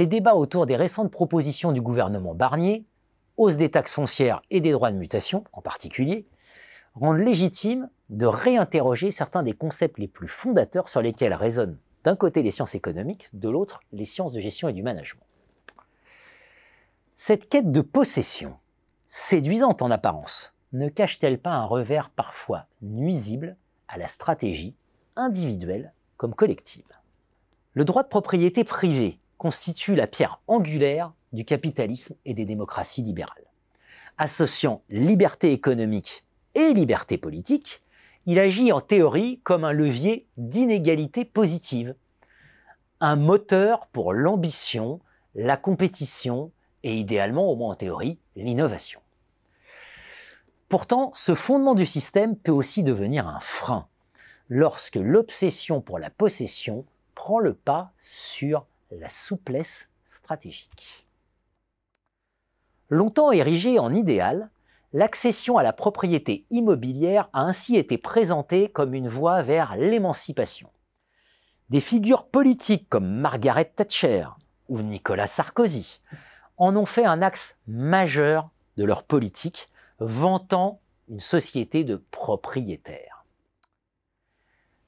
les débats autour des récentes propositions du gouvernement Barnier, hausse des taxes foncières et des droits de mutation en particulier, rendent légitime de réinterroger certains des concepts les plus fondateurs sur lesquels résonnent d'un côté les sciences économiques, de l'autre les sciences de gestion et du management. Cette quête de possession, séduisante en apparence, ne cache-t-elle pas un revers parfois nuisible à la stratégie individuelle comme collective? Le droit de propriété privée constitue la pierre angulaire du capitalisme et des démocraties libérales. Associant liberté économique et liberté politique, il agit en théorie comme un levier d'inégalité positive, un moteur pour l'ambition, la compétition et idéalement, au moins en théorie, l'innovation. Pourtant, ce fondement du système peut aussi devenir un frein lorsque l'obsession pour la possession prend le pas sur la souplesse stratégique. Longtemps érigée en idéal, l'accession à la propriété immobilière a ainsi été présentée comme une voie vers l'émancipation. Des figures politiques comme Margaret Thatcher ou Nicolas Sarkozy en ont fait un axe majeur de leur politique, vantant une société de propriétaires.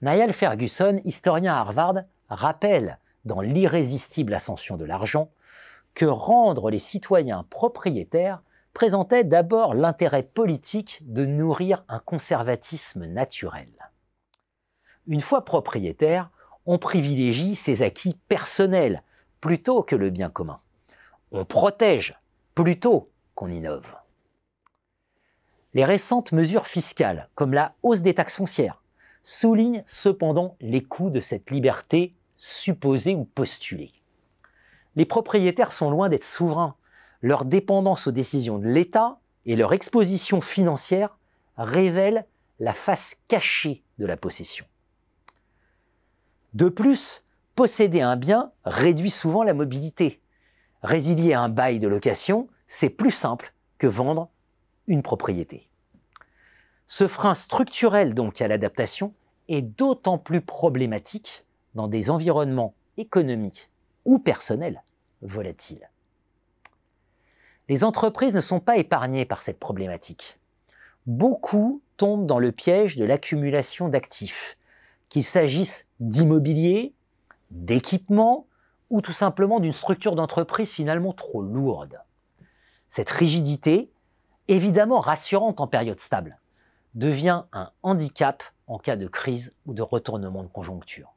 Niall Ferguson, historien à Harvard, rappelle dans L'irrésistible ascension de l'argent que rendre les citoyens propriétaires présentait d'abord l'intérêt politique de nourrir un conservatisme naturel. Une fois propriétaire, on privilégie ses acquis personnels plutôt que le bien commun. On protège plutôt qu'on innove. Les récentes mesures fiscales, comme la hausse des taxes foncières, soulignent cependant les coûts de cette liberté supposée ou postulée. Les propriétaires sont loin d'être souverains. Leur dépendance aux décisions de l'État et leur exposition financière révèlent la face cachée de la possession. De plus, posséder un bien réduit souvent la mobilité. Résilier un bail de location, c'est plus simple que vendre une propriété. Ce frein structurel donc à l'adaptation est d'autant plus problématique dans des environnements économiques ou personnels volatiles. Les entreprises ne sont pas épargnées par cette problématique. Beaucoup tombent dans le piège de l'accumulation d'actifs, qu'il s'agisse d'immobilier, d'équipements ou tout simplement d'une structure d'entreprise finalement trop lourde. Cette rigidité, évidemment rassurante en période stable, devient un handicap en cas de crise ou de retournement de conjoncture.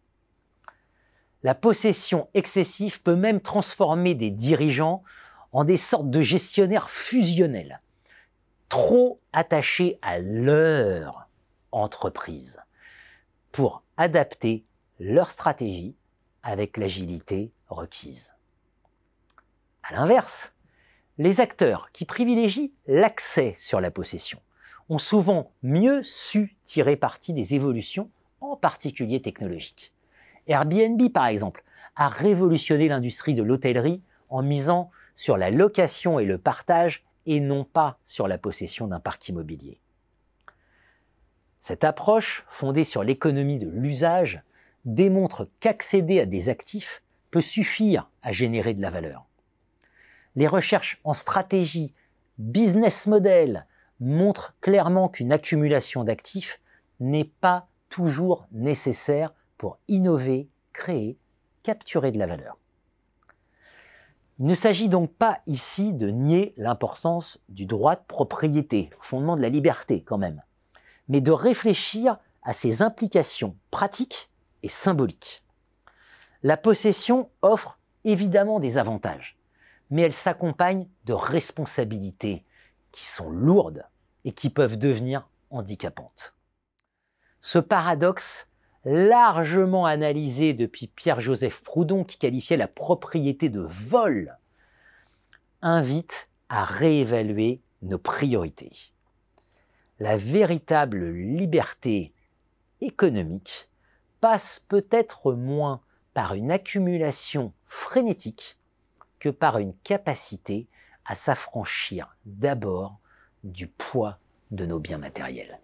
La possession excessive peut même transformer des dirigeants en des sortes de gestionnaires fusionnels, trop attachés à leur entreprise, pour adapter leur stratégie avec l'agilité requise. À l'inverse, les acteurs qui privilégient l'accès sur la possession ont souvent mieux su tirer parti des évolutions, en particulier technologiques. Airbnb, par exemple, a révolutionné l'industrie de l'hôtellerie en misant sur la location et le partage et non pas sur la possession d'un parc immobilier. Cette approche, fondée sur l'économie de l'usage, démontre qu'accéder à des actifs peut suffire à générer de la valeur. Les recherches en stratégie, business model, montrent clairement qu'une accumulation d'actifs n'est pas toujours nécessaire pour innover, créer, capturer de la valeur. Il ne s'agit donc pas ici de nier l'importance du droit de propriété, fondement de la liberté quand même, mais de réfléchir à ses implications pratiques et symboliques. La possession offre évidemment des avantages, mais elle s'accompagne de responsabilités qui sont lourdes et qui peuvent devenir handicapantes. Ce paradoxe, largement analysé depuis Pierre-Joseph Proudhon qui qualifiait la propriété de vol, invite à réévaluer nos priorités. La véritable liberté économique passe peut-être moins par une accumulation frénétique que par une capacité à s'affranchir d'abord du poids de nos biens matériels.